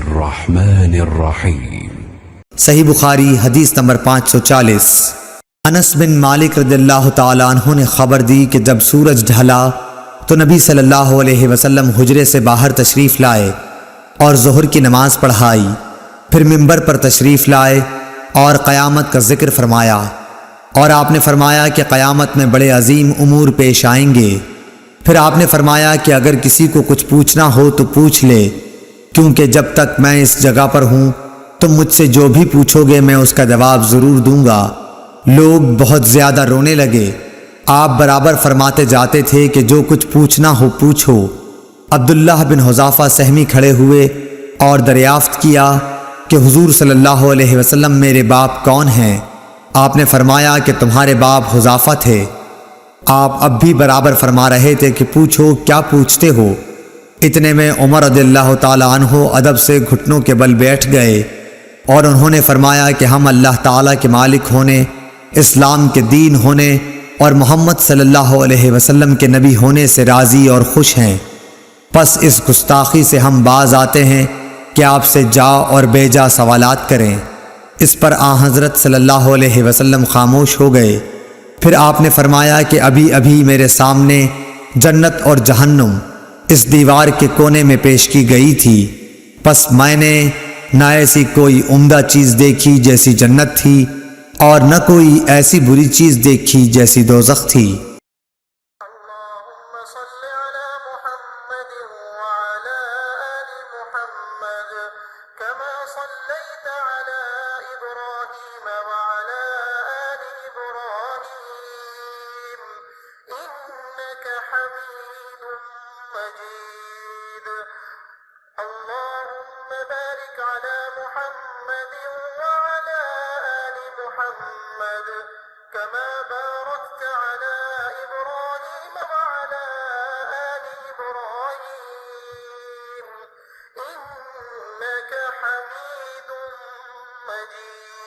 الرحمن الرحیم۔ صحیح بخاری حدیث نمبر 540۔ انس بن مالک رضی اللہ تعالیٰ عنہ نے خبر دی کہ جب سورج ڈھلا تو نبی صلی اللہ علیہ وسلم حجرے سے باہر تشریف لائے اور ظہر کی نماز پڑھائی، پھر منبر پر تشریف لائے اور قیامت کا ذکر فرمایا، اور آپ نے فرمایا کہ قیامت میں بڑے عظیم امور پیش آئیں گے۔ پھر آپ نے فرمایا کہ اگر کسی کو کچھ پوچھنا ہو تو پوچھ لے، کیونکہ جب تک میں اس جگہ پر ہوں تم مجھ سے جو بھی پوچھو گے میں اس کا جواب ضرور دوں گا۔ لوگ بہت زیادہ رونے لگے۔ آپ برابر فرماتے جاتے تھے کہ جو کچھ پوچھنا ہو پوچھو۔ عبداللہ بن حذافہ سہمی کھڑے ہوئے اور دریافت کیا کہ حضور صلی اللہ علیہ وسلم میرے باپ کون ہیں؟ آپ نے فرمایا کہ تمہارے باپ حذافہ تھے۔ آپ اب بھی برابر فرما رہے تھے کہ پوچھو کیا پوچھتے ہو؟ اتنے میں عمر رضی اللہ تعالی عنہ ادب سے گھٹنوں کے بل بیٹھ گئے اور انہوں نے فرمایا کہ ہم اللہ تعالیٰ کے مالک ہونے، اسلام کے دین ہونے اور محمد صلی اللہ علیہ وسلم کے نبی ہونے سے راضی اور خوش ہیں۔ پس اس گستاخی سے ہم باز آتے ہیں کہ آپ سے جا اور بے جا سوالات کریں۔ اس پر حضرت صلی اللہ علیہ وسلم خاموش ہو گئے۔ پھر آپ نے فرمایا کہ ابھی ابھی میرے سامنے جنت اور جہنم اس دیوار کے کونے میں پیش کی گئی تھی، پس میں نے نہ ایسی کوئی عمدہ چیز دیکھی جیسی جنت تھی اور نہ کوئی ایسی بری چیز دیکھی جیسی دوزخ تھی۔ اللهم صل على محمد وعلى آل محمد كما صليت على إبراهيم وعلى آل إبراهيم إنك حميد مجيد اللهم بارك على محمد وعلى آل محمد كما باركت على إبراهيم وعلى آل إبراهيم إنك حميد مجيد